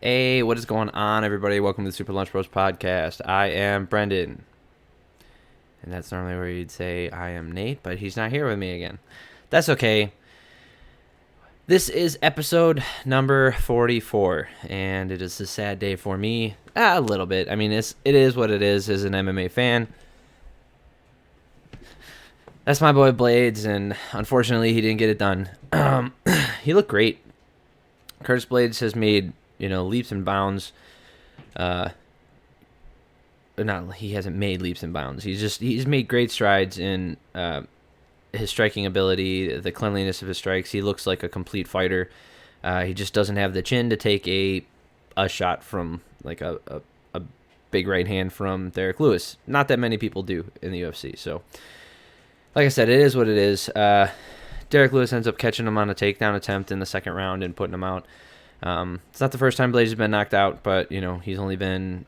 Hey, what is going on, everybody? Welcome to the Super Lunch Bros podcast. I am Brendan. And that's normally where you'd say I am Nate, but he's not here with me again. That's okay. This is episode number 44, and it is a sad day for me. A little bit. I mean, it is what it is as an MMA fan. That's my boy Blaydes, and unfortunately, he didn't get it done. He looked great. Curtis Blaydes has made leaps and bounds. He hasn't made leaps and bounds. He's made great strides in his striking ability, the cleanliness of his strikes. He looks like a complete fighter. He just doesn't have the chin to take a shot from like a big right hand from Derek Lewis. Not that many people do in the UFC. So, like I said, it is what it is. Derek Lewis ends up catching him on a takedown attempt in the second round and putting him out. It's not the first time Blaydes has been knocked out, but he's only been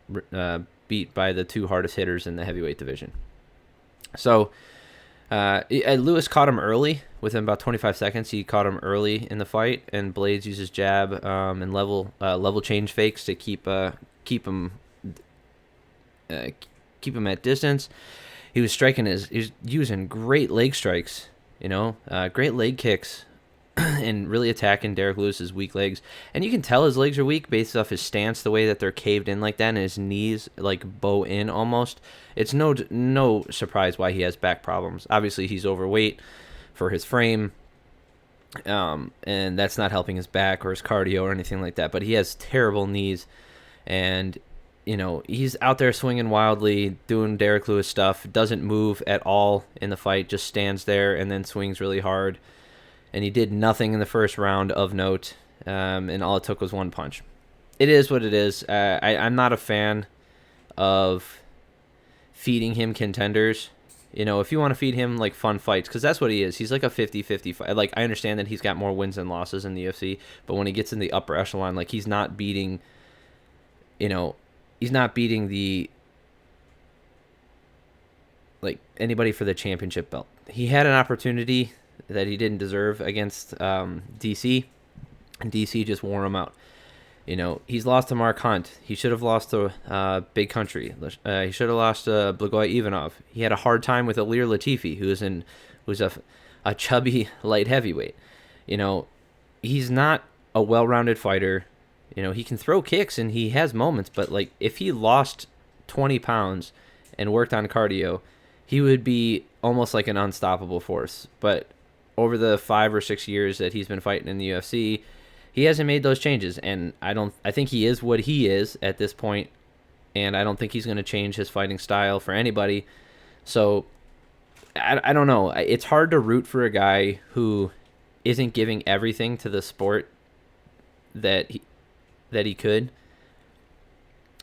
beat by the two hardest hitters in the heavyweight division. So Lewis caught him early. Within about 25 seconds, he caught him early in the fight, and Blaydes uses jab and level change fakes to keep him at distance. He was using great leg strikes. Great leg kicks and really attacking Derek Lewis's weak legs. And you can tell his legs are weak based off his stance, the way that they're caved in like that, and his knees like bow in almost. It's no surprise why he has back problems. Obviously, he's overweight for his frame, and that's not helping his back or his cardio or anything like that. But he has terrible knees, and he's out there swinging wildly, doing Derek Lewis stuff, doesn't move at all in the fight, just stands there and then swings really hard. And he did nothing in the first round of note, and all it took was one punch. It is what it is. I'm not a fan of feeding him contenders. If you want to feed him like fun fights, because that's what he is. He's like a 50-50 fight. Like, I understand that he's got more wins than losses in the UFC, but when he gets in the upper echelon, like he's not beating the anybody for the championship belt. He had an opportunity that he didn't deserve against DC, and DC just wore him out. He's lost to Mark Hunt. He should have lost to Big Country. He should have lost to Blagoy Ivanov. He had a hard time with Ilir Latifi, who's a chubby light heavyweight. He's not a well-rounded fighter. He can throw kicks and he has moments, but like if he lost 20 pounds and worked on cardio, he would be almost like an unstoppable force. But over the 5 or 6 years that he's been fighting in the UFC, he hasn't made those changes, and I think he is what he is at this point, and I don't think he's going to change his fighting style for anybody. So I don't know. It's hard to root for a guy who isn't giving everything to the sport that he could.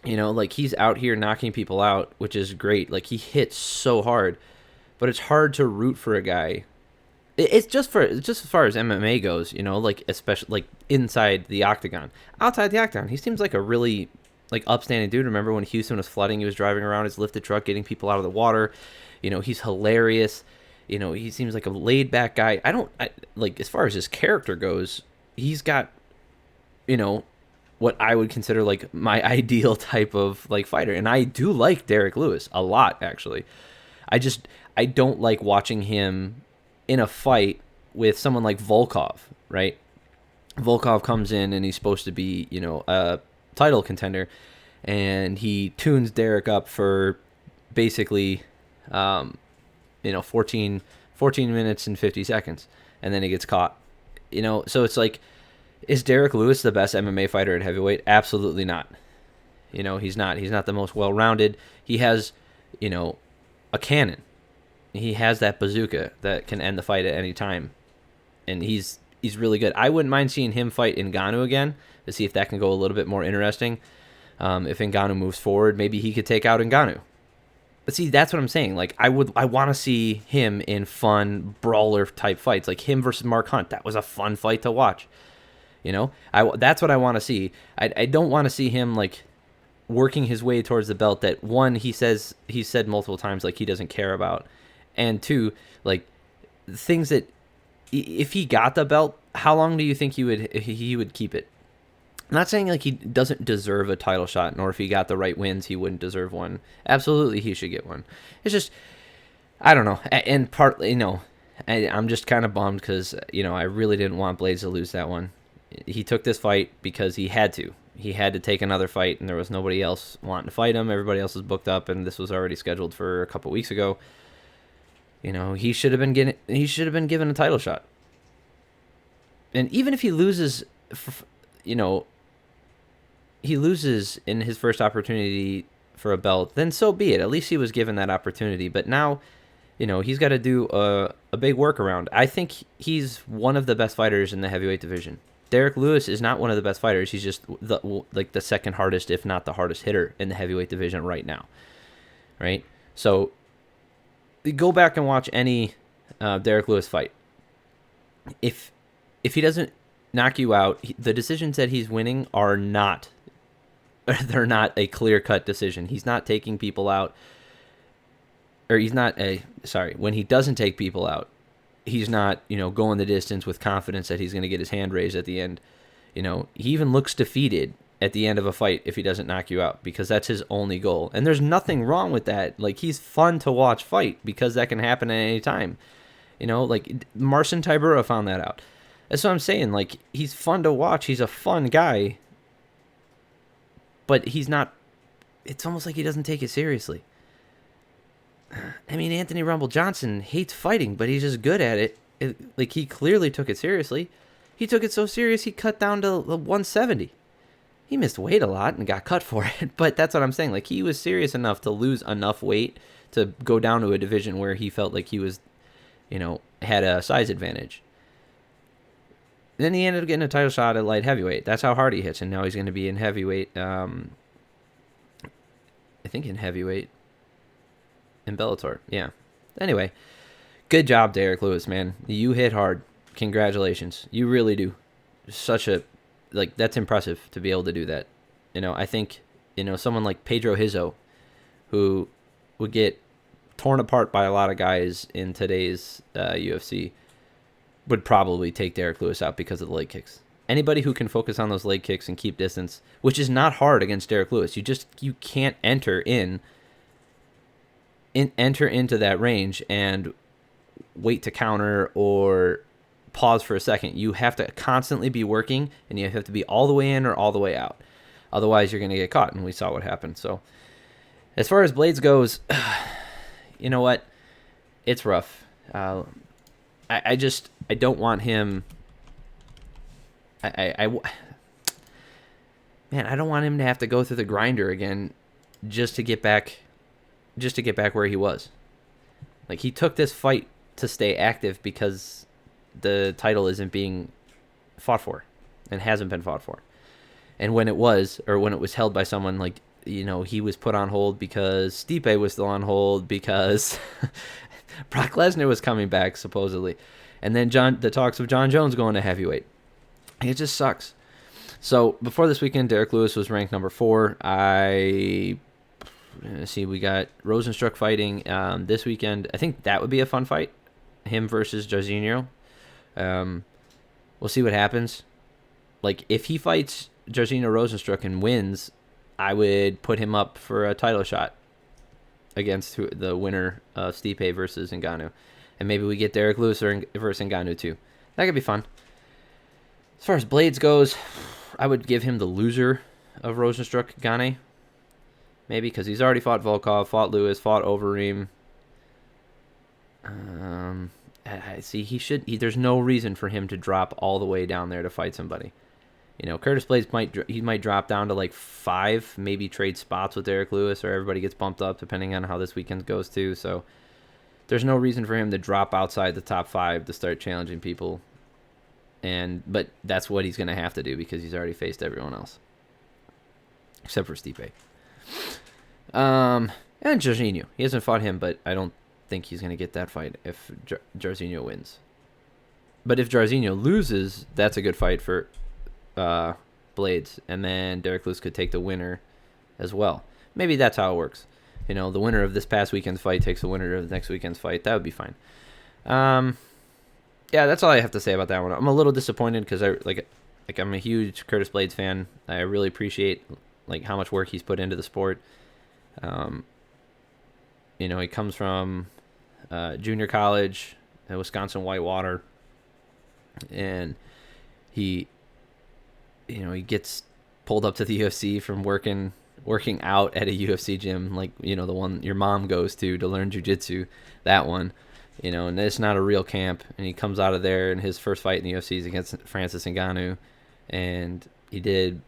Like he's out here knocking people out, which is great. Like he hits so hard, but it's hard to root for a guy. It's just as far as MMA goes, like especially like inside the octagon. Outside the octagon, he seems like a really like upstanding dude. Remember when Houston was flooding, he was driving around his lifted truck getting people out of the water. He's hilarious. He seems like a laid back guy. Like as far as his character goes, he's got what I would consider like my ideal type of like fighter. And I do like Derek Lewis a lot, actually. I don't like watching him in a fight with someone like Volkov, right? Volkov comes in and he's supposed to be, a title contender, and he tunes Derek up for basically, 14 minutes and 50 seconds, and then he gets caught. So it's like, is Derek Lewis the best MMA fighter at heavyweight? Absolutely not. He's not. He's not the most well-rounded. He has, a cannon. He has that bazooka that can end the fight at any time, and he's really good. I wouldn't mind seeing him fight Ngannou again to see if that can go a little bit more interesting. If Ngannou moves forward, maybe he could take out Ngannou. But see, that's what I'm saying. Like I want to see him in fun brawler type fights, like him versus Mark Hunt. That was a fun fight to watch. That's what I want to see. I don't want to see him like working his way towards the belt that, one, he's said multiple times like he doesn't care about, and two, like things that if he got the belt, how long do you think he would keep it? I'm not saying like he doesn't deserve a title shot, nor if he got the right wins, he wouldn't deserve one. Absolutely, he should get one. It's just, I don't know. And partly, I'm just kind of bummed because, I really didn't want Blaydes to lose that one. He took this fight because he had to. He had to take another fight, and there was nobody else wanting to fight him. Everybody else was booked up, and this was already scheduled for a couple weeks ago. He should have been given a title shot. And even if he loses, he loses in his first opportunity for a belt, then so be it. At least he was given that opportunity. But now, he's got to do a big workaround. I think he's one of the best fighters in the heavyweight division. Derek Lewis is not one of the best fighters. He's just the second hardest, if not the hardest hitter in the heavyweight division right now. Right? So go back and watch any Derek Lewis fight. If he doesn't knock you out, the decisions that he's winning are not they're not a clear-cut decision. He's not taking people out, or when he doesn't take people out, he's not, going the distance with confidence that he's going to get his hand raised at the end. He even looks defeated at the end of a fight if he doesn't knock you out, because that's his only goal. And there's nothing wrong with that. Like, he's fun to watch fight because that can happen at any time. Like Marcin Tybura found that out. That's what I'm saying. Like, he's fun to watch. He's a fun guy. But he's not... It's almost like he doesn't take it seriously. I mean, Anthony Rumble Johnson hates fighting, but he's just good at it. Like, he clearly took it seriously. He took it so serious, he cut down to 170. He missed weight a lot and got cut for it. But that's what I'm saying. Like, he was serious enough to lose enough weight to go down to a division where he felt like he was, had a size advantage. Then he ended up getting a title shot at light heavyweight. That's how hard he hits, and now he's going to be in heavyweight. I think in heavyweight. In Bellator, yeah. Anyway, good job, Derek Lewis, man. You hit hard. Congratulations. You really do. That's impressive to be able to do that. I think, someone like Pedro Munoz, who would get torn apart by a lot of guys in today's UFC, would probably take Derek Lewis out because of the leg kicks. Anybody who can focus on those leg kicks and keep distance, which is not hard against Derek Lewis. You can't enter into that range and wait to counter or pause for a second. You have to constantly be working, and you have to be all the way in or all the way out. Otherwise, you're going to get caught, and we saw what happened. So, as far as Blaydes goes, you know what? It's rough. I don't want him. Man, I don't want him to have to go through the grinder again just to get back where he was. Like, he took this fight to stay active because the title isn't being fought for and hasn't been fought for. And when it was held by someone, like, he was put on hold because Stipe was still on hold because Brock Lesnar was coming back, supposedly. And then the talks of John Jones going to heavyweight. It just sucks. So, before this weekend, Derek Lewis was ranked number 4. We got Rosenstruck fighting this weekend. I think that would be a fun fight. Him versus Jairzinho. We'll see what happens. Like, if he fights Jairzinho Rosenstruck and wins, I would put him up for a title shot against the winner of Stipe versus Ngannou. And maybe we get Derek Lewis versus Ngannou too. That could be fun. As far as Blaydes goes, I would give him the loser of Rosenstruck Ngannou. Maybe, because he's already fought Volkov, fought Lewis, fought Overeem. I see. There's no reason for him to drop all the way down there to fight somebody. Curtis Blaydes might drop down to like 5, maybe trade spots with Derek Lewis, or everybody gets bumped up depending on how this weekend goes too. So there's no reason for him to drop outside the top 5 to start challenging people. But that's what he's going to have to do because he's already faced everyone else, except for Stipe. And Jairzinho. He hasn't fought him, but I don't think he's going to get that fight if Jairzinho wins. But if Jairzinho loses, that's a good fight for Blaydes, and then Derek Lewis could take the winner as well. Maybe that's how it works. The winner of this past weekend's fight takes the winner of the next weekend's fight. That would be fine. Yeah, that's all I have to say about that one. I'm a little disappointed because I Like, I'm a huge Curtis Blaydes fan. I really appreciate like how much work he's put into the sport. You know, he comes from junior college at Wisconsin Whitewater, and he gets pulled up to the UFC from working out at a UFC gym, like, you know, the one your mom goes to learn jiu-jitsu, that one, you know, and it's not a real camp. And he comes out of there, and his first fight in the UFC is against Francis Ngannou, and he did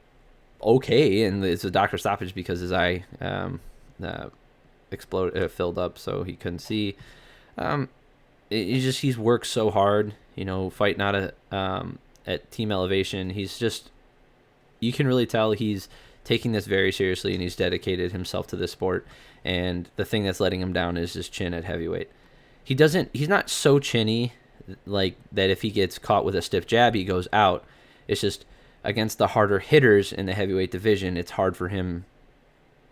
okay, and it's a doctor stoppage because his eye filled up, so he couldn't see. He's worked so hard, you know, fighting out at Team Elevation. He's just, you can really tell he's taking this very seriously, and he's dedicated himself to this sport. And the thing that's letting him down is his chin at heavyweight. He's not so chinny like that if he gets caught with a stiff jab, he goes out. It's just against the harder hitters in the heavyweight division, it's hard for him.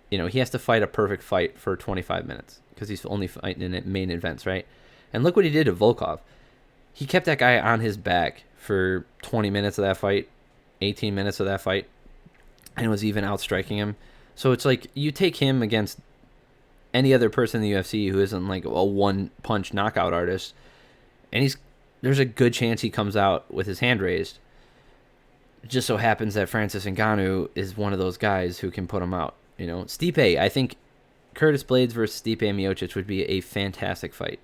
You know, he has to fight a perfect fight for 25 minutes because he's only fighting in main events, right? And look what he did to Volkov. He kept that guy on his back for 20 minutes of that fight, 18 minutes of that fight, and was even outstriking him. So it's like, you take him against any other person in the UFC who isn't like a one-punch knockout artist, and there's a good chance he comes out with his hand raised. It just so happens that Francis Ngannou is one of those guys who can put him out. You know, Stipe, I think Curtis Blaydes versus Stipe Miocic would be a fantastic fight.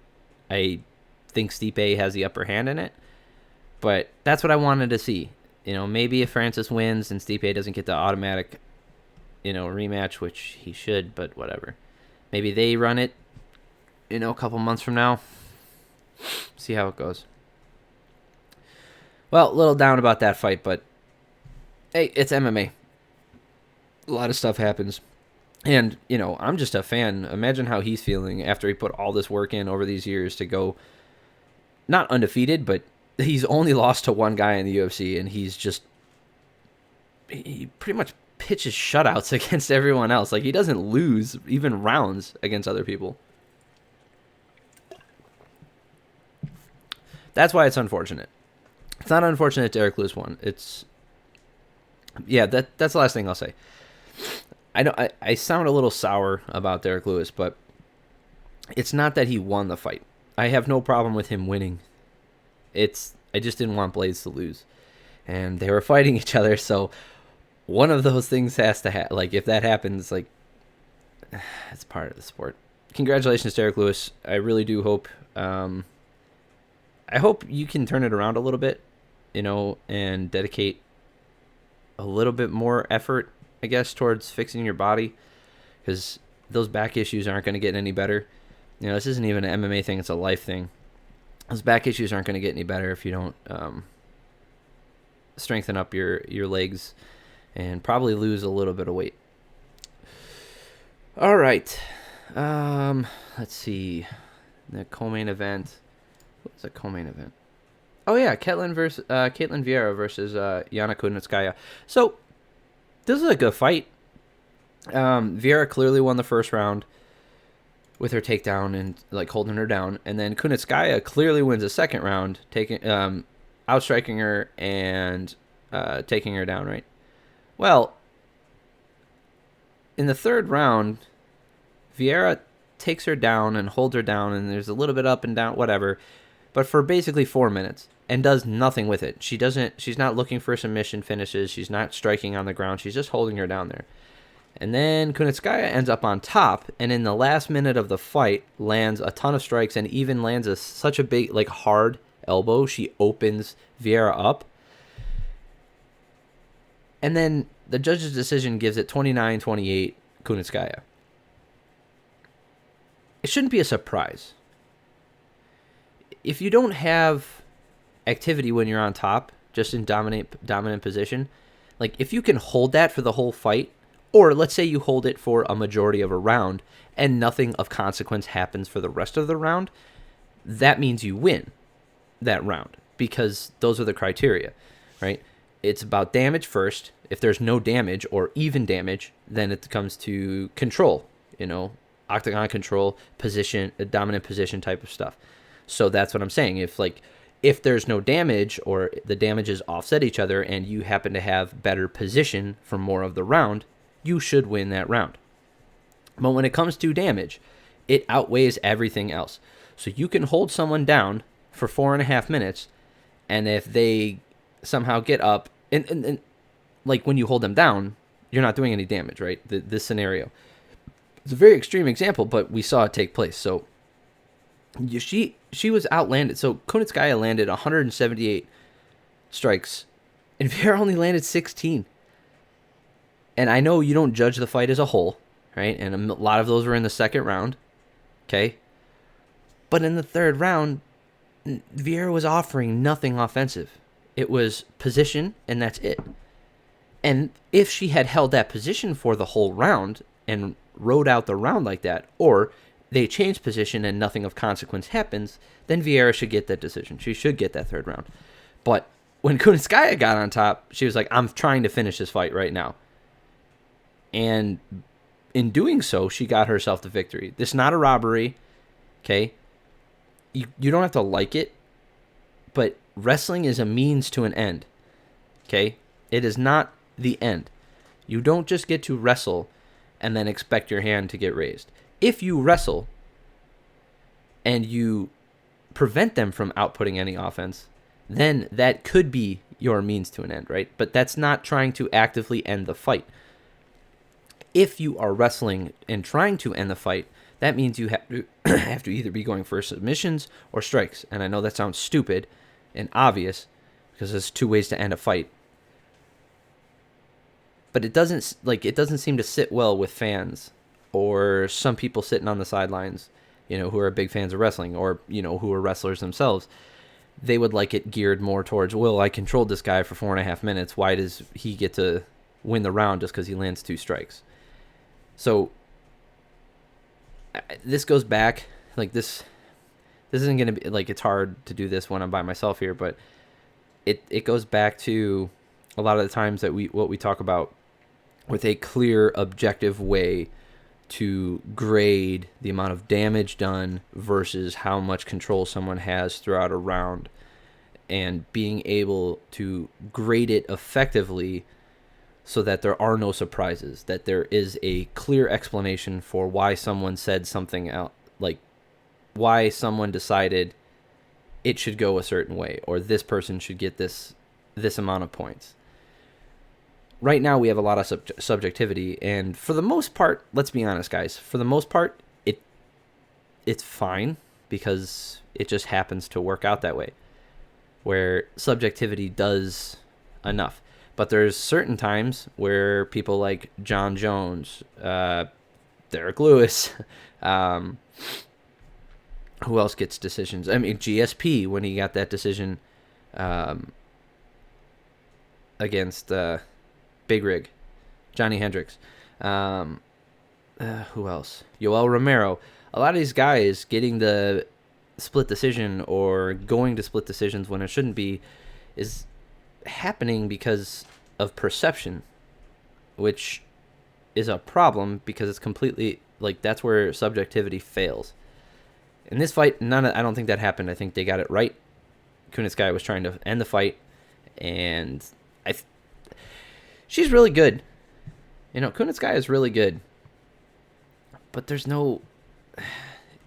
I think Stipe has the upper hand in it, but that's what I wanted to see. You know, maybe if Francis wins and Stipe doesn't get the automatic, you know, rematch, which he should, but whatever. Maybe they run it, you know, a couple months from now. See how it goes. Well, a little down about that fight, but hey, it's MMA. A lot of stuff happens. And, you know, I'm just a fan. Imagine how he's feeling after he put all this work in over these years to go, not undefeated, but he's only lost to one guy in the UFC, and he pretty much pitches shutouts against everyone else. Like, he doesn't lose even rounds against other people. That's why it's unfortunate. It's not unfortunate Derek Lewis won. That's the last thing I'll say. I sound a little sour about Derek Lewis, but it's not that he won the fight. I have no problem with him winning. I just didn't want Blaydes to lose. And they were fighting each other, so one of those things has to happen. Like, if that happens, like, it's part of the sport. Congratulations, Derek Lewis. I really do hope... I hope you can turn it around a little bit, you know, and dedicate a little bit more effort, I guess, towards fixing your body, because those back issues aren't going to get any better. You know, this isn't even an MMA thing, it's a life thing. Those back issues aren't going to get any better if you don't strengthen up your legs and probably lose a little bit of weight. All right. Let's see. The co-main event. What's the co-main event? Oh, yeah, Caitlin Vieira versus Yana Kunitskaya. So, this is a good fight. Vieira clearly won the first round with her takedown and, like, holding her down. And then Kunitskaya clearly wins the second round, outstriking her and taking her down, right? Well, in the third round, Vieira takes her down and holds her down, and there's a little bit up and down, whatever, but for basically 4 minutes, and does nothing with it. She's not looking for submission finishes. She's not striking on the ground. She's just holding her down there. And then Kunitskaya ends up on top, and in the last minute of the fight, lands a ton of strikes and even lands such a big, like, hard elbow. She opens Vieira up. And then the judge's decision gives it 29-28 Kunitskaya. It shouldn't be a surprise. If you don't have activity when you're on top, just in dominant position, like, if you can hold that for the whole fight, or let's say you hold it for a majority of a round and nothing of consequence happens for the rest of the round, that means you win that round, because those are the criteria, right? It's about damage first. If there's no damage or even damage, then it comes to control, you know, octagon control, position, dominant position type of stuff. So that's what I'm saying. If If there's no damage or the damages offset each other and you happen to have better position for more of the round, you should win that round. But when it comes to damage, it outweighs everything else. So you can hold someone down for 4.5 minutes, and if they somehow get up, and like when you hold them down, you're not doing any damage, right? This scenario. It's a very extreme example, but we saw it take place. So she was outlanded. So Kunitskaya landed 178 strikes, and Vieira only landed 16. And I know you don't judge the fight as a whole, right? And a lot of those were in the second round, okay? But in the third round, Vieira was offering nothing offensive. It was position, and that's it. And if she had held that position for the whole round and rode out the round like that, or they change position and nothing of consequence happens, then Vieira should get that decision. She should get that third round. But when Kunitskaya got on top, she was like, I'm trying to finish this fight right now. And in doing so, she got herself the victory. This is not a robbery, okay? You don't have to like it, but wrestling is a means to an end, okay? It is not the end. You don't just get to wrestle and then expect your hand to get raised. If you wrestle and you prevent them from outputting any offense, then that could be your means to an end, right? But that's not trying to actively end the fight. If you are wrestling and trying to end the fight, that means you have to either be going for submissions or strikes. And I know that sounds stupid and obvious because there's two ways to end a fight. But it doesn't seem to sit well with fans or some people sitting on the sidelines, who are big fans of wrestling or, who are wrestlers themselves. They would like it geared more towards, well, I controlled this guy for 4.5 minutes. Why does he get to win the round just because he lands 2 strikes? So this goes back, like this isn't going to be, like, it's hard to do this when I'm by myself here, but it goes back to a lot of the times that what we talk about with a clear, objective way to grade the amount of damage done versus how much control someone has throughout a round, and being able to grade it effectively so that there are no surprises, that there is a clear explanation for why someone said something out, like why someone decided it should go a certain way or this person should get this amount of points. Right now we have a lot of subjectivity, and for the most part, let's be honest, guys, for the most part, it's fine because it just happens to work out that way, where subjectivity does enough. But there's certain times where people like John Jones, Derek Lewis, who else gets decisions? I mean, GSP, when he got that decision against Big Rig, Johnny Hendricks. Who else? Yoel Romero. A lot of these guys getting the split decision or going to split decisions when it shouldn't be is happening because of perception, which is a problem because it's completely, like, that's where subjectivity fails. In this fight, I don't think that happened. I think they got it right. Kunitskaya was trying to end the fight, and she's really good. Kunitskaya is really good. But there's no...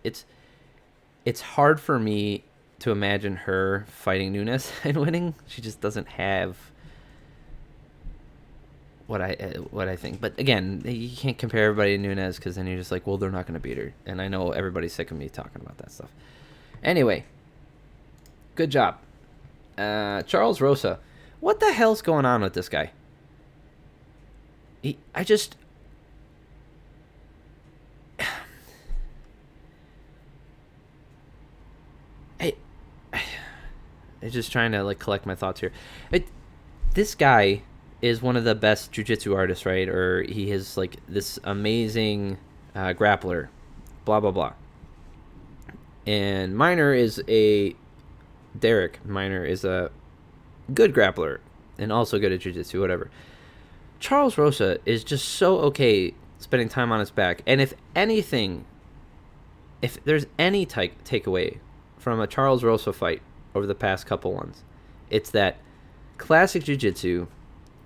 It's hard for me to imagine her fighting Nunes and winning. She just doesn't have what I think. But again, you can't compare everybody to Nunes because then you're just like, well, they're not going to beat her. And I know everybody's sick of me talking about that stuff. Anyway, good job. Charles Rosa. What the hell's going on with this guy? I'm just trying to collect my thoughts here. This guy is one of the best jiu-jitsu artists, right? Or he is this amazing grappler, blah blah blah. And Derek Miner is a good grappler and also good at jiu-jitsu, whatever. Charles Rosa is just so okay spending time on his back. And if anything, if there's any takeaway from a Charles Rosa fight, over the past couple ones. It's that classic jiu-jitsu,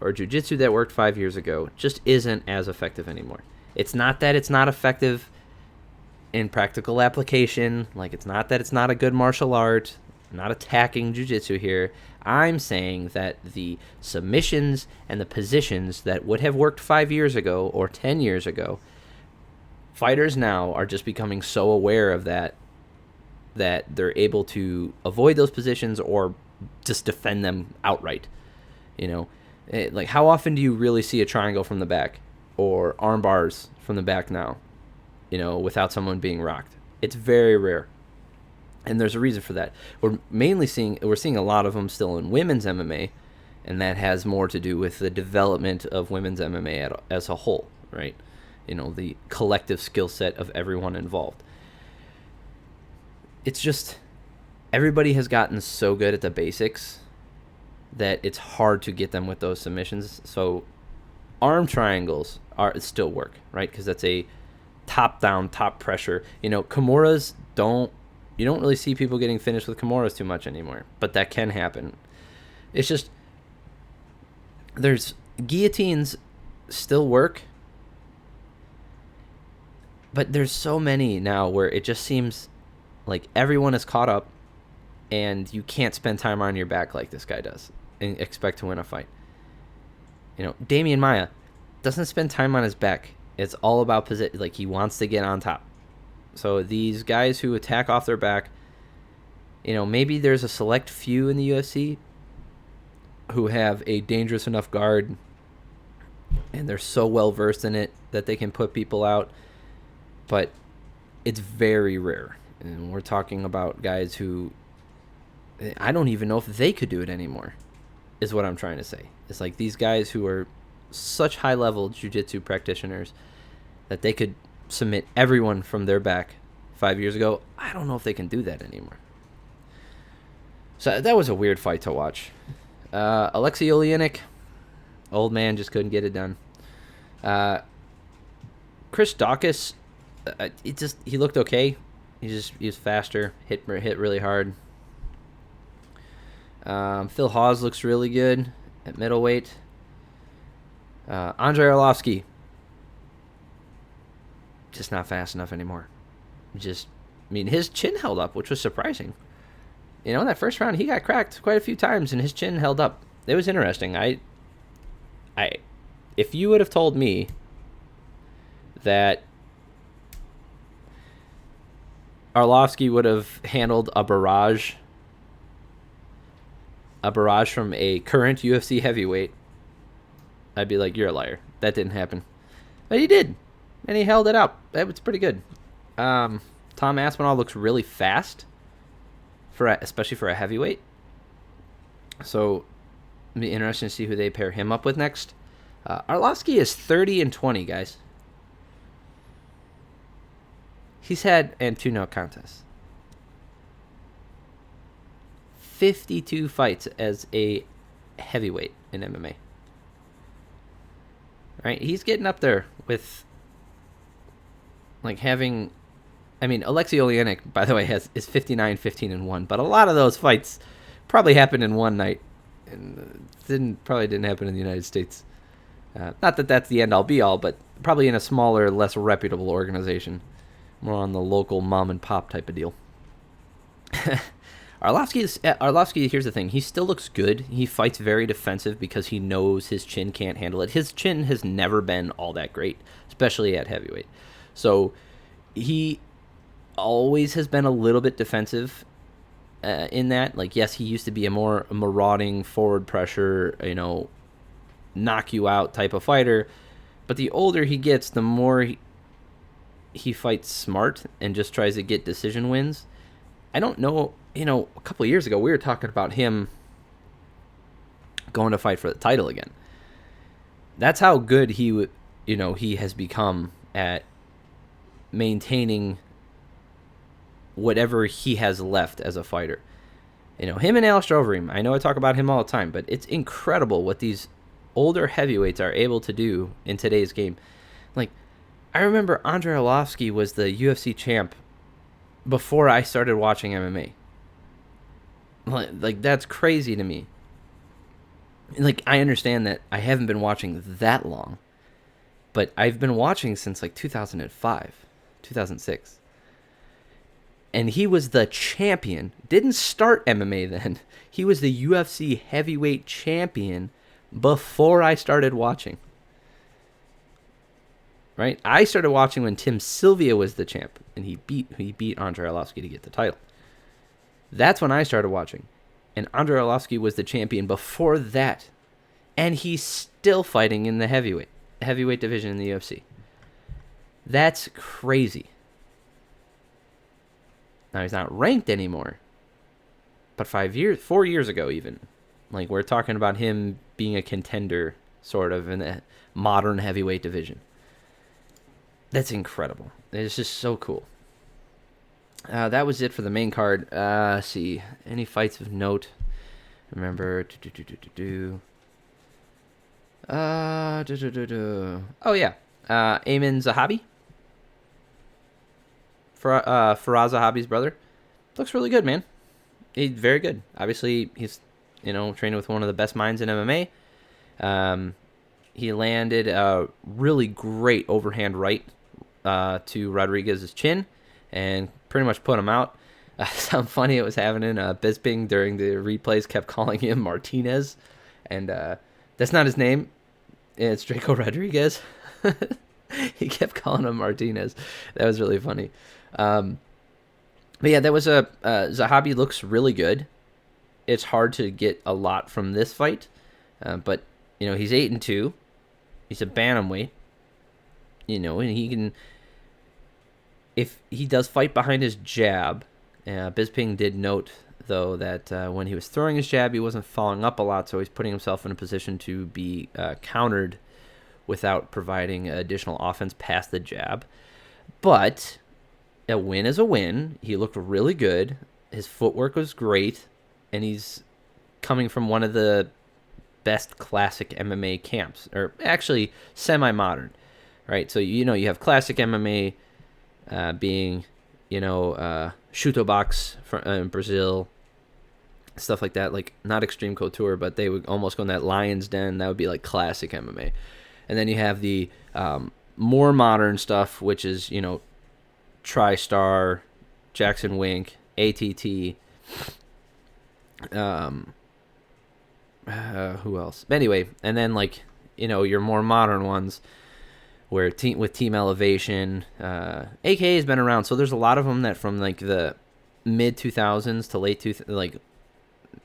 or jiu-jitsu that worked 5 years ago, just isn't as effective anymore. It's not that it's not effective in practical application. Like, it's not that it's not a good martial art. I'm not attacking jiu-jitsu here. I'm saying that the submissions and the positions that would have worked 5 years ago or 10 years ago, fighters now are just becoming so aware of that they're able to avoid those positions or just defend them outright. Like, how often do you really see a triangle from the back or arm bars from the back now, without someone being rocked? It's very rare. And there's a reason for that. We're seeing a lot of them still in women's MMA, and that has more to do with the development of women's MMA as a whole, right? The collective skill set of everyone involved. It's just, everybody has gotten so good at the basics that it's hard to get them with those submissions. So arm triangles still work, right? Because that's a top-down, top pressure. Kimuras you don't really see people getting finished with Kimuras too much anymore, but that can happen. It's just, there's guillotines still work, but there's so many now where it just seems like everyone is caught up and you can't spend time on your back like this guy does and expect to win a fight. Damian Maia doesn't spend time on his back. It's all about position. Like, he wants to get on top. So these guys who attack off their back, maybe there's a select few in the UFC who have a dangerous enough guard and they're so well versed in it that they can put people out, but it's very rare. And we're talking about guys who, I don't even know if they could do it anymore, is what I'm trying to say. It's like these guys who are such high-level jiu-jitsu practitioners that they could submit everyone from their back 5 years ago. I don't know if they can do that anymore. So that was a weird fight to watch. Alexei Oleinik, old man, just couldn't get it done. Chris Daukaus, he looked okay. He was faster, hit really hard. Phil Hawes looks really good at middleweight. Andrei Arlovski, just not fast enough anymore. His chin held up, which was surprising. In that first round, he got cracked quite a few times, and his chin held up. It was interesting. If you would have told me that Arlovski would have handled a barrage from a current UFC heavyweight, I'd be like, you're a liar. That didn't happen. But he did. And he held it up. That was pretty good. Tom Aspinall looks really fast, especially for a heavyweight. So it'll be interesting to see who they pair him up with next. Arlovski is 30-20, guys. He's had 2 no contests. 52 fights as a heavyweight in MMA. Right? He's getting up there with, like, having, Alexei Oleinik, by the way, is 59-15-1, but a lot of those fights probably happened in one night, and probably didn't happen in the United States. Not that that's the end-all be-all, but probably in a smaller, less reputable organization, more on the local mom-and-pop type of deal. Arlovski, here's the thing. He still looks good. He fights very defensive because he knows his chin can't handle it. His chin has never been all that great, especially at heavyweight. So he always has been a little bit defensive in that. Like, yes, he used to be a more marauding, forward pressure, knock you out type of fighter. But the older he gets, the more he fights smart and just tries to get decision wins. I don't know. A couple of years ago, we were talking about him going to fight for the title again. That's how good he has become at maintaining whatever he has left as a fighter. Him and Alistair Overeem, I know I talk about him all the time, but it's incredible what these older heavyweights are able to do in today's game. Like, I remember Andrei Arlovski was the UFC champ before I started watching MMA. Like that's crazy to me. Like I understand that I haven't been watching that long, but I've been watching since like 2005, 2006. And he was the champion. Didn't start MMA then. He was the UFC heavyweight champion before I started watching. Right? I started watching when Tim Sylvia was the champ, and he beat Andre Arlovski to get the title. That's when I started watching. And Andre Arlovski was the champion before that. And he's still fighting in the heavyweight division in the UFC. That's crazy. Now he's not ranked anymore. But 4 years ago even, like we're talking about him being a contender sort of in the modern heavyweight division. That's incredible. It's just so cool. That was it for the main card. Let's see. Any fights of note? Remember. Oh, yeah. Ayman Zahabi. Faraz Zahabi's brother. Looks really good, man. He's very good. Obviously, he's, training with one of the best minds in MMA. He landed a really great overhand right to Rodriguez's chin and pretty much put him out. Something funny it was happening. Bisping during the replays kept calling him Martinez, and that's not his name. It's Draco Rodriguez. He kept calling him Martinez. That was really funny. But yeah, that was Zahabi looks really good. It's hard to get a lot from this fight, but he's 8-2. He's a bantamweight. And he can, if he does fight behind his jab. Bisping did note though that when he was throwing his jab, he wasn't following up a lot, so he's putting himself in a position to be countered without providing additional offense past the jab. But a win is a win. He looked really good. His footwork was great, and he's coming from one of the best classic MMA camps, or actually semi-modern, right? So you have classic MMA being Chute Box in Brazil, stuff like that, like not Extreme Couture, but they would almost go in that Lion's Den. That would be like classic MMA. And then you have the more modern stuff, which is TriStar, Jackson Wink, ATT, who else? Anyway, and then your more modern ones where with Team Elevation, AKA has been around. So there's a lot of them that from the mid 2000s to late to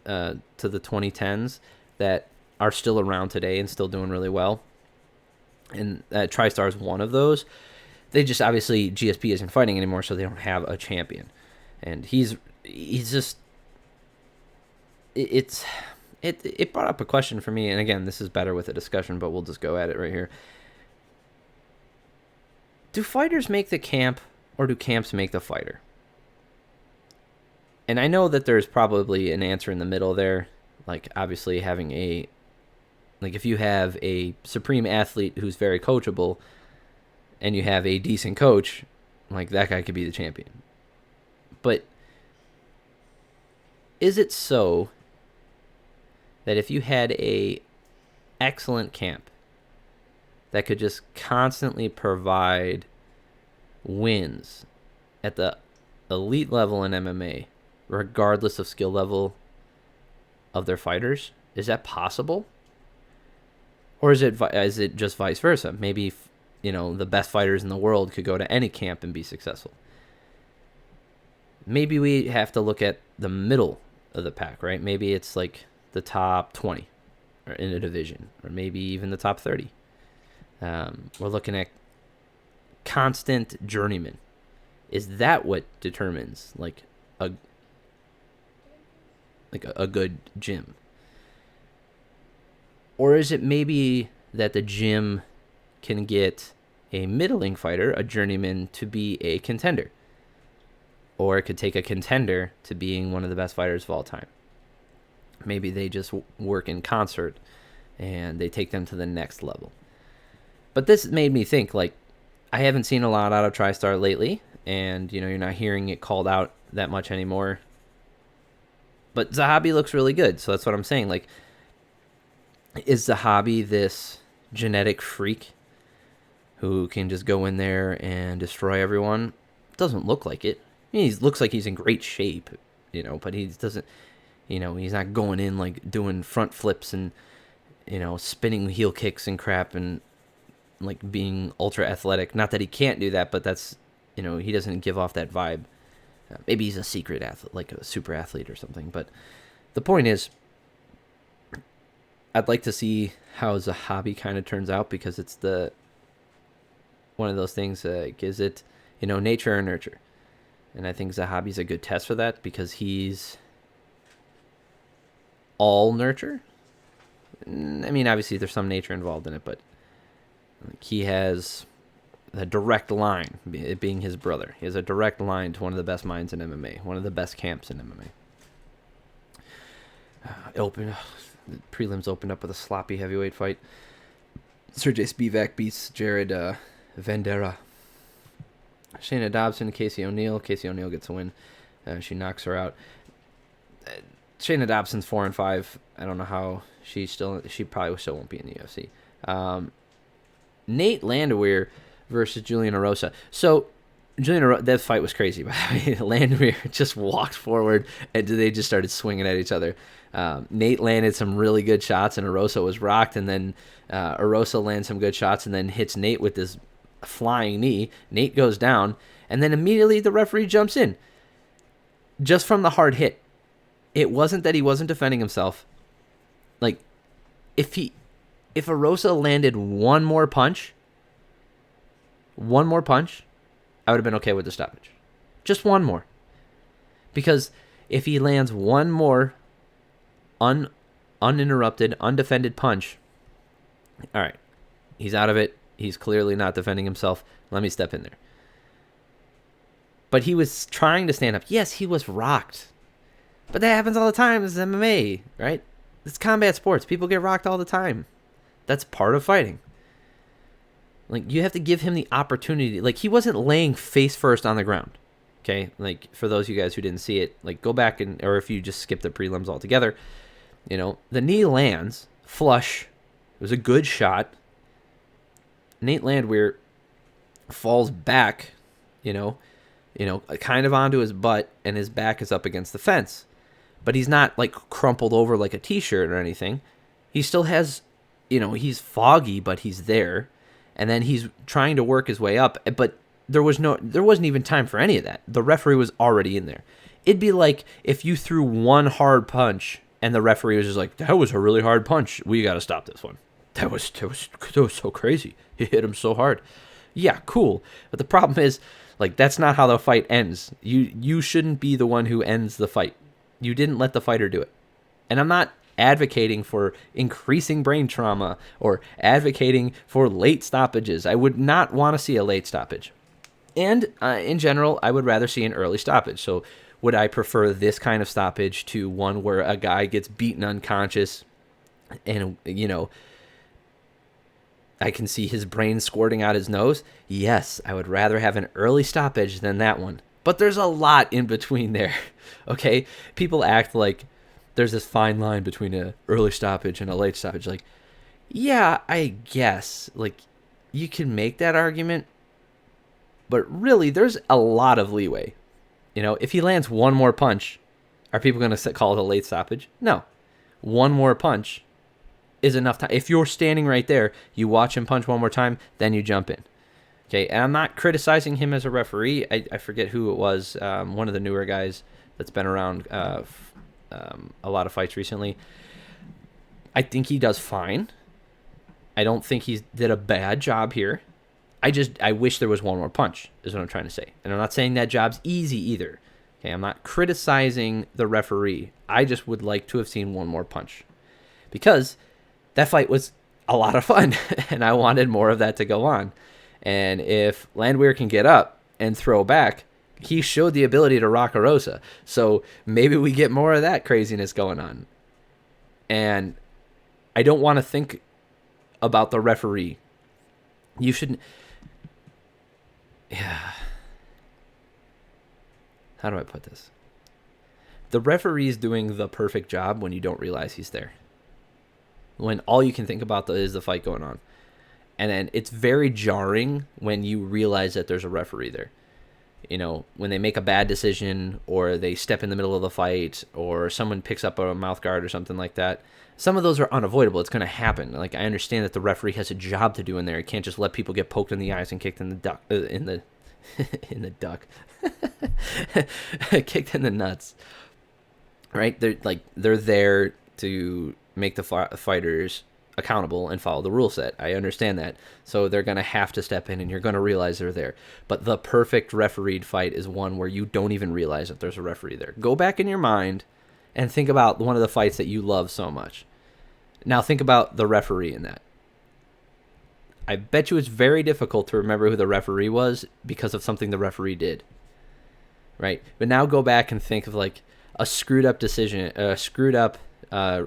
the 2010s that are still around today and still doing really well. And TriStar is one of those. They just obviously GSP isn't fighting anymore, so they don't have a champion, and he's just it brought up a question for me. And again, this is better with a discussion, but we'll just go at it right here. Do fighters make the camp, or do camps make the fighter? And I know that there's probably an answer in the middle there. Like obviously having if you have a supreme athlete who's very coachable, and you have a decent coach, like that guy could be the champion. But is it so that if you had a excellent camp that could just constantly provide wins at the elite level in MMA, regardless of skill level of their fighters, is that possible? Or is it just vice versa? Maybe the best fighters in the world could go to any camp and be successful. Maybe we have to look at the middle of the pack, right? Maybe it's like the top 20 or in a division, or maybe even the top 30. We're looking at constant journeyman. Is that what determines a good gym? Or is it maybe that the gym can get a middling fighter, a journeyman, to be a contender? Or it could take a contender to being one of the best fighters of all time. Maybe they just work in concert and they take them to the next level. But this made me think, I haven't seen a lot out of TriStar lately, and you're not hearing it called out that much anymore. But Zahabi looks really good, so that's what I'm saying. Like, is Zahabi this genetic freak who can just go in there and destroy everyone? Doesn't look like it. I mean, he looks like he's in great shape, but he doesn't, he's not going in like doing front flips and, spinning heel kicks and crap and like being ultra athletic. Not that he can't do that, but that's, he doesn't give off that vibe. Maybe he's a secret athlete, like a super athlete or something. But the point is, I'd like to see how Zahabi kind of turns out, because it's one of those things gives it, nature or nurture. And I think Zahabi's a good test for that, because he's all nurture. I mean, obviously there's some nature involved in it, but he has a direct line, it being his brother. He has a direct line to one of the best minds in MMA, one of the best camps in MMA. The prelims opened up with a sloppy heavyweight fight. Sergey Spivak beats Jared Vendera. Shayna Dobson, Casey O'Neill. Casey O'Neill gets a win. She knocks her out. Shayna Dobson's 4-5. I don't know how she probably still won't be in the UFC. Nate Landauer versus Julian Arosa. So that fight was crazy. By the way, Landauer just walked forward and they just started swinging at each other. Nate landed some really good shots and Arosa was rocked, and then Arosa lands some good shots and then hits Nate with this flying knee. Nate goes down, and then immediately the referee jumps in just from the hard hit. It wasn't that he wasn't defending himself. Like, if Arosa landed one more punch, I would have been okay with the stoppage. Just one more. Because if he lands one more uninterrupted, undefended punch, all right, he's out of it. He's clearly not defending himself. Let me step in there. But he was trying to stand up. Yes, he was rocked. But that happens all the time. This is MMA, right? It's combat sports. People get rocked all the time. That's part of fighting. Like, you have to give him the opportunity. Like, he wasn't laying face first on the ground. Okay? Like, for those of you guys who didn't see it, like, go back or if you just skip the prelims altogether, the knee lands flush. It was a good shot. Nate Landwehr falls back, kind of onto his butt, and his back is up against the fence. But he's not, like, crumpled over like a T-shirt or anything. He still has, he's foggy, but he's there. And then he's trying to work his way up. But there wasn't even time for any of that. The referee was already in there. It'd be like if you threw one hard punch and the referee was just like, that was a really hard punch. We got to stop this one. That was so crazy. He hit him so hard. Yeah, cool. But the problem is, like, that's not how the fight ends. You shouldn't be the one who ends the fight. You didn't let the fighter do it. And I'm not advocating for increasing brain trauma or advocating for late stoppages. I would not want to see a late stoppage. And in general, I would rather see an early stoppage. So would I prefer this kind of stoppage to one where a guy gets beaten unconscious and, I can see his brain squirting out his nose? Yes, I would rather have an early stoppage than that one. But there's a lot in between there, okay? People act like there's this fine line between an early stoppage and a late stoppage. Like, yeah, I guess. Like, you can make that argument, but really, there's a lot of leeway. If he lands one more punch, are people going to call it a late stoppage? No. One more punch is enough time. If you're standing right there, you watch him punch one more time, then you jump in. Okay, and I'm not criticizing him as a referee. I forget who it was, one of the newer guys that's been around a lot of fights recently. I think he does fine. I don't think he did a bad job here. I wish there was one more punch, is what I'm trying to say. And I'm not saying that job's easy either. Okay, I'm not criticizing the referee. I just would like to have seen one more punch. Because that fight was a lot of fun, and I wanted more of that to go on. And if Landwehr can get up and throw back, he showed the ability to rock Arosa. So maybe we get more of that craziness going on. And I don't want to think about the referee. You shouldn't. Yeah. How do I put this? The referee is doing the perfect job when you don't realize he's there. When all you can think about is the fight going on. And then it's very jarring when you realize that there's a referee there. When they make a bad decision or they step in the middle of the fight or someone picks up a mouth guard or something like that. Some of those are unavoidable. It's going to happen. Like, I understand that the referee has a job to do in there. He can't just let people get poked in the eyes and kicked in the duck, in the duck, kicked in the nuts. Right? They're there to make the fighters accountable and follow the rule set. I understand that. So they're going to have to step in and you're going to realize they're there. But the perfect refereed fight is one where you don't even realize that there's a referee there. Go back in your mind and think about one of the fights that you love so much. Now think about the referee in that. I bet you it's very difficult to remember who the referee was because of something the referee did. Right? But now go back and think of like a screwed up decision,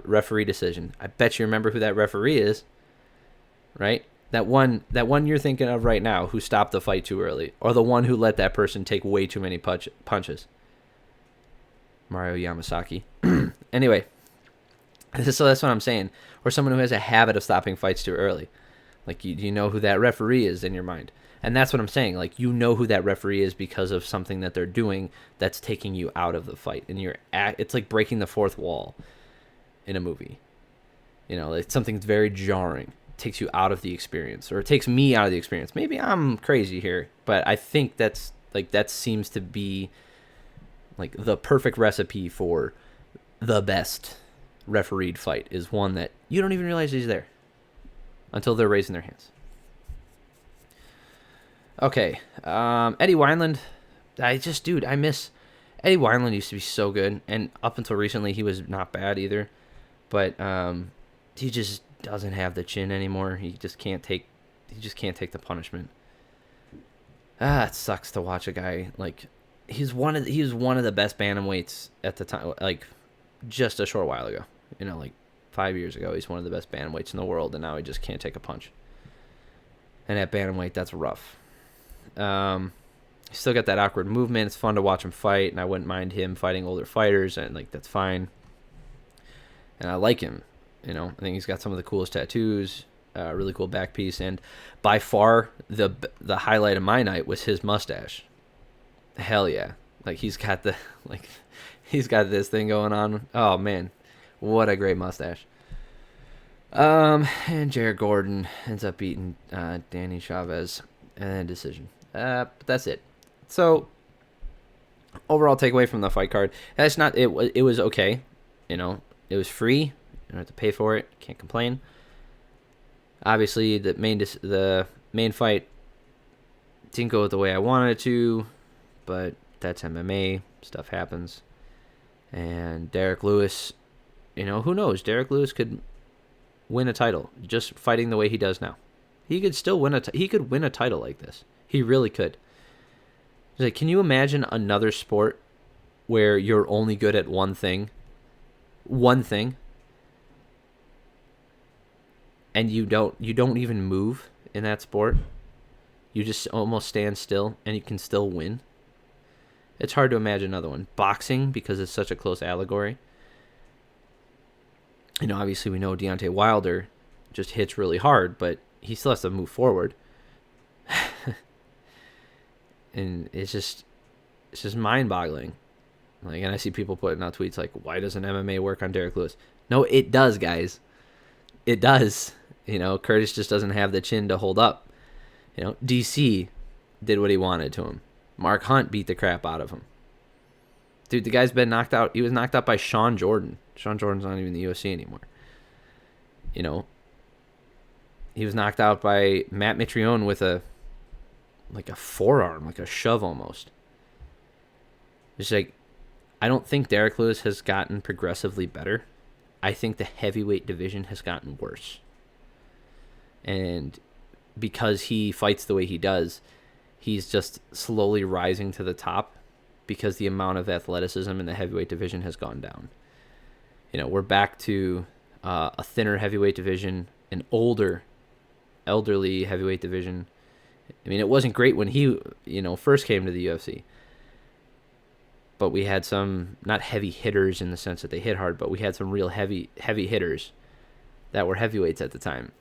referee decision. I bet you remember who that referee is, right? That one you're thinking of right now who stopped the fight too early, or the one who let that person take way too many punches. Mario Yamasaki. Anyway, so that's what I'm saying. Or someone who has a habit of stopping fights too early. Like, you know who that referee is in your mind. And that's what I'm saying. Like, you know who that referee is because of something that they're doing that's taking you out of the fight. And it's like breaking the fourth wall in a movie. It's something that's very jarring. It takes you out of the experience, or it takes me out of the experience. Maybe I'm crazy here, but I think that seems to be like the perfect recipe for the best refereed fight, is one that you don't even realize he's there until they're raising their hands. Okay, Eddie Wineland. I miss Eddie Wineland. Used to be so good, and up until recently, he was not bad either. But he just doesn't have the chin anymore. He just can't take the punishment. It sucks to watch a guy like he was one of the best bantamweights at the time, like just a short while ago. Like 5 years ago, he's one of the best bantamweights in the world, and now he just can't take a punch. And at bantamweight, that's rough. He's still got that awkward movement. It's fun to watch him fight, and I wouldn't mind him fighting older fighters, and like that's fine. And I like him. I think he's got some of the coolest tattoos, really cool back piece, and by far the highlight of my night was his mustache. Hell yeah! Like he's got this thing going on. Oh man, what a great mustache. And Jared Gordon ends up beating Danny Chavez and decision. But that's it. So overall takeaway from the fight card, that's not it. It was okay. It was free. You don't have to pay for it. Can't complain. Obviously, the main fight didn't go the way I wanted it to, but that's MMA. Stuff happens. And Derek Lewis, who knows? Derek Lewis could win a title just fighting the way he does now. He could still win he could win a title like this. He really could. Like, can you imagine another sport where you're only good at one thing? And you don't even move in that sport. You just almost stand still and you can still win. It's hard to imagine another one. Boxing, because it's such a close allegory. Obviously we know Deontay Wilder just hits really hard, but he still has to move forward. And it's just mind-boggling. Like, and I see people putting out tweets like, why doesn't MMA work on Derek Lewis? No, it does, guys. It does. Curtis just doesn't have the chin to hold up. DC did what he wanted to him. Mark Hunt beat the crap out of him. Dude, the guy's been knocked out. He was knocked out by Sean Jordan. Sean Jordan's not even in the UFC anymore. He was knocked out by Matt Mitrione with a forearm, like a shove almost. It's like, I don't think Derek Lewis has gotten progressively better. I think the heavyweight division has gotten worse. And because he fights the way he does, he's just slowly rising to the top because the amount of athleticism in the heavyweight division has gone down. We're back to a thinner heavyweight division, an elderly heavyweight division. I mean, it wasn't great when he, first came to the UFC. but we had some, not heavy hitters in the sense that they hit hard, but we had some real heavy hitters that were heavyweights at the time.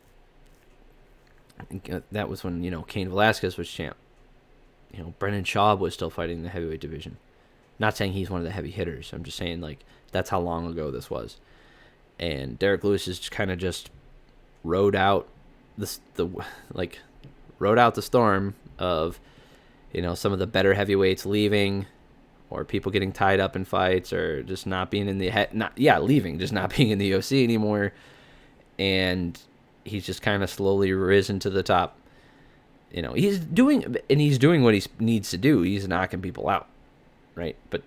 That was when, Cain Velasquez was champ. Brendan Schaub was still fighting in the heavyweight division. Not saying he's one of the heavy hitters. I'm just saying, like, that's how long ago this was. And Derek Lewis is kind of just rode out the storm of, some of the better heavyweights leaving, or people getting tied up in fights, or just not being in the leaving, just not being in the UFC anymore. And he's just kind of slowly risen to the top. He's doing what he needs to do. He's knocking people out, right? But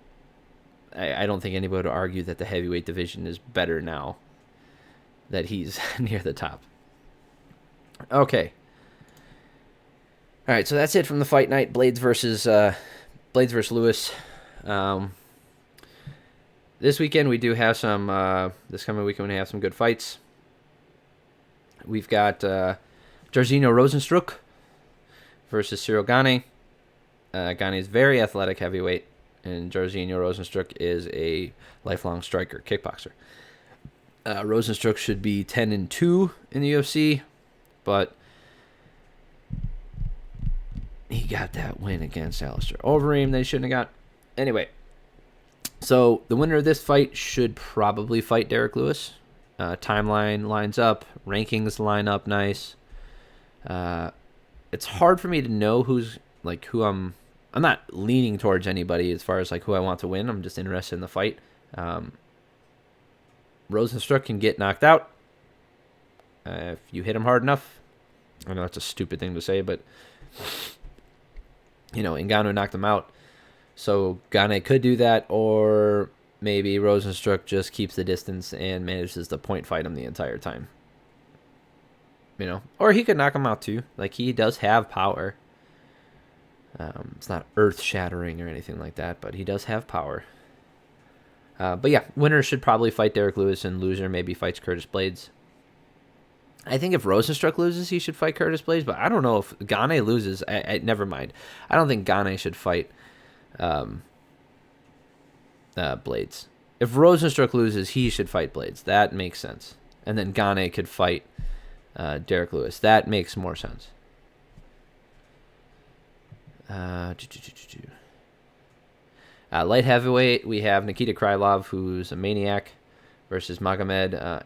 I don't think anybody would argue that the heavyweight division is better now that he's near the top. Okay. All right, so that's it from the fight night. Blaydes versus Lewis. This weekend we do have some. This coming weekend we have some good fights. We've got Jairzinho Rozenstruik versus Cyril Gane. Gane is very athletic heavyweight, and Jairzinho Rozenstruik is a lifelong striker, kickboxer. Rozenstruik should be 10-2 in the UFC, but he got that win against Alistair Overeem that he shouldn't have got. Anyway, so the winner of this fight should probably fight Derek Lewis. Timeline lines up, rankings line up nice. It's hard for me to know who I'm not leaning towards anybody as far as like who I want to win. I'm just interested in the fight. Rozenstruik can get knocked out if you hit him hard enough. I know that's a stupid thing to say, but Ngannou knocked him out, so Gane could do that, or maybe Rozenstruik just keeps the distance and manages to point fight him the entire time. Or he could knock him out too. Like, he does have power. It's not earth-shattering or anything like that, but he does have power. But yeah, winner should probably fight Derek Lewis, and loser maybe fights Curtis Blaydes. I think if Rozenstruik loses, he should fight Curtis Blaydes, but I don't know if Gane loses. Never mind. I don't think Gane should fight Blaydes. If Rozenstruik loses, he should fight Blaydes. That makes sense. And then Gane could fight Derek Lewis. That makes more sense. Light heavyweight, we have Nikita Krylov, who's a maniac, versus Magomed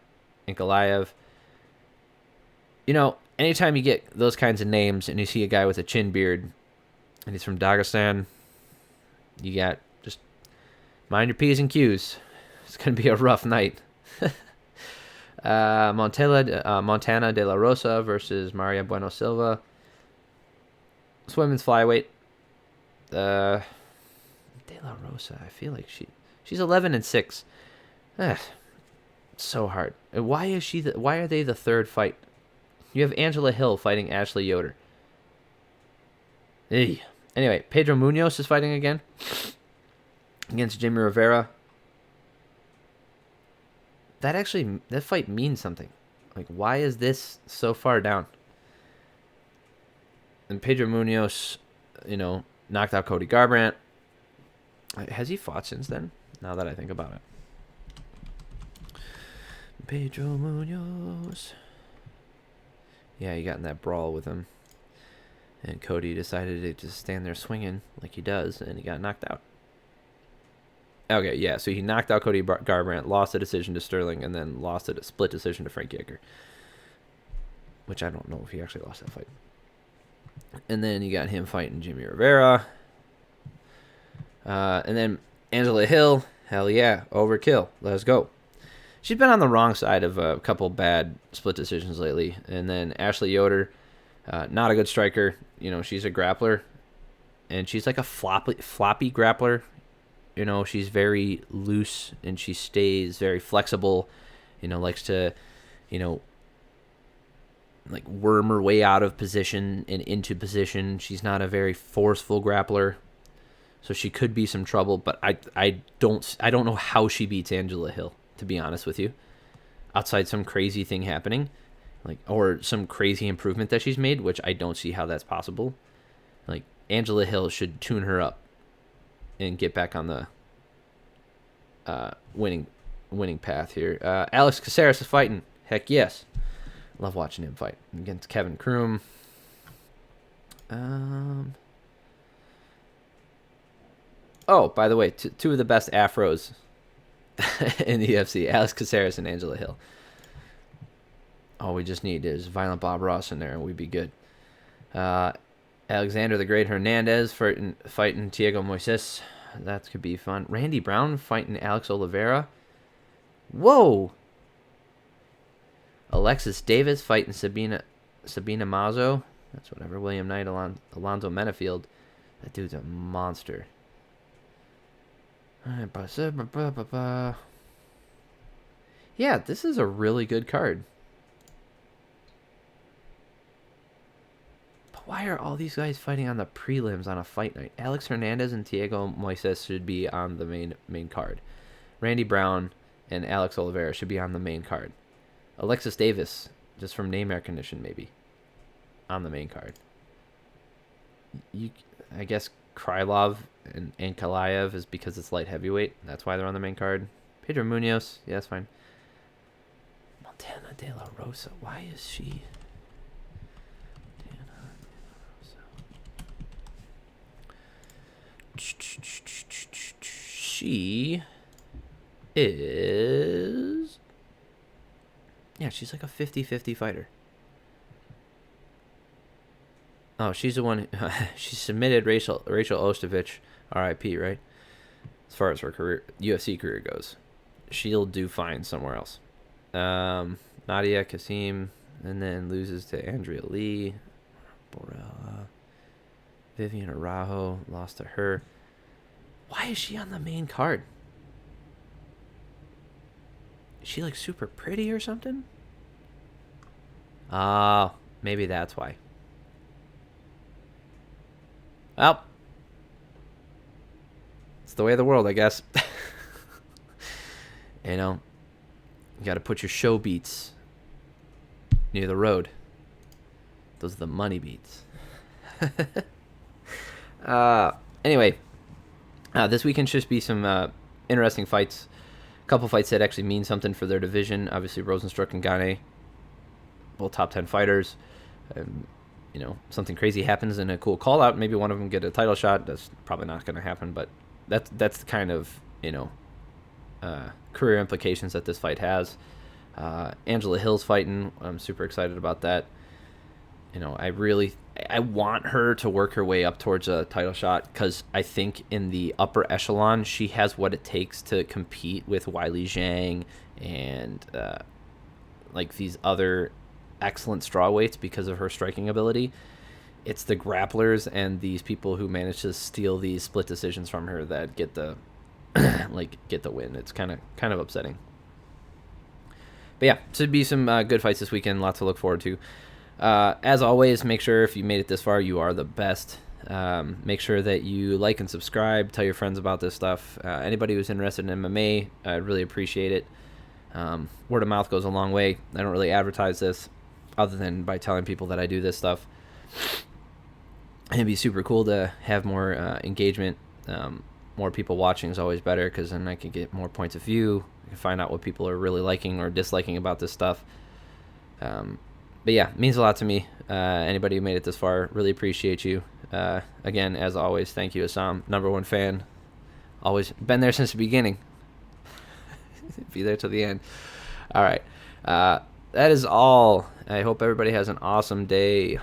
Ankalaev. Anytime you get those kinds of names and you see a guy with a chin beard and he's from Dagestan, you got just mind your P's and Q's. It's going to be a rough night. Montana de la Rosa versus Maria Bueno Silva. It's women's flyweight. De la Rosa, I feel like she's 11-6. It's so hard. Why are they the third fight? You have Angela Hill fighting Ashley Yoder. Eey. Anyway, Pedro Munoz is fighting again against Jimmy Rivera. That fight means something. Like, why is this so far down? And Pedro Munoz, knocked out Cody Garbrandt. Has he fought since then? Now that I think about it. Pedro Munoz. Yeah, he got in that brawl with him. And Cody decided to just stand there swinging like he does, and he got knocked out. Okay, yeah, so he knocked out Cody Garbrandt, lost a decision to Sterling, and then lost a split decision to Frank Yeager. Which I don't know if he actually lost that fight. And then you got him fighting Jimmy Rivera. And then Angela Hill, hell yeah, overkill. Let's go. She's been on the wrong side of a couple bad split decisions lately. And then Ashley Yoder, not a good striker. She's a grappler. And she's like a floppy grappler. She's very loose and she stays very flexible. Likes to, like worm her way out of position and into position. She's not a very forceful grappler. So she could be some trouble, but I don't know how she beats Angela Hill, to be honest with you. Outside some crazy thing happening, or some crazy improvement that she's made, which I don't see how that's possible. Like, Angela Hill should tune her up and get back on the winning path here. Alex Casares is fighting. Heck yes. Love watching him fight against Kevin Kroom. Oh, by the way, two of the best afros in the UFC, Alex Casares and Angela Hill. All we just need is Violent Bob Ross in there, and we'd be good. Alexander the Great Hernandez fighting Thiago Moises. That could be fun. Randy Brown fighting Alex Oliveira. Whoa! Alexis Davis fighting Sabina Mazo. That's whatever. William Knight, Alonzo Menafield. That dude's a monster. Yeah, this is a really good card. But why are all these guys fighting on the prelims on a fight night? Alex Hernandez and Thiago Moises should be on the main card. Randy Brown and Alex Oliveira should be on the main card. Alexis Davis, just from name recognition, maybe, on the main card. I guess Krylov and Ankalaev is because it's light heavyweight. That's why they're on the main card. Pedro Munoz, yeah, that's fine. Montilla de la Rosa, why is she? She is... Yeah, she's like a 50-50 fighter. Oh, she's the one. She submitted Rachel Ostovich, R.I.P. Right, as far as her career, UFC career goes. She'll do fine somewhere else. Nadia Kasim, and then loses to Andrea Lee. Borella, Vivian Araujo lost to her. Why is she on the main card? Is she like super pretty or something? Maybe that's why. Well, it's the way of the world, I guess. You know, you got to put your show beats near the road. Those are the money beats. Anyway, this weekend should be some interesting fights. A couple fights that actually mean something for their division. Obviously, Rosenstruck and Gane, both top 10 fighters. You know, something crazy happens in a cool call out. Maybe one of them get a title shot. That's probably not going to happen, but that's the kind of, you know, career implications that this fight has. Angela Hill's fighting. I'm super excited about that. You know, I want her to work her way up towards a title shot because I think in the upper echelon, she has what it takes to compete with Weili Zhang and like these other excellent strawweights because of her striking ability. It's the grapplers and these people who manage to steal these split decisions from her that get the get the win. It's kind of upsetting. But yeah, should be some good fights this weekend. Lots to look forward to. As always, make sure if you made it this far, you are the best. Make sure that you like and subscribe. Tell your friends about this stuff. Anybody who's interested in MMA, I'd really appreciate it. Word of mouth goes a long way. I don't really advertise this other than by telling people that I do this stuff. And it'd be super cool to have more engagement. More people watching is always better because then I can get more points of view. I can find out what people are really liking or disliking about this stuff. But yeah, it means a lot to me. Anybody who made it this far, really appreciate you. Again, as always, thank you, Assam. #1 fan. Always been there since the beginning. Be there till the end. All right. That is all. I hope everybody has an awesome day.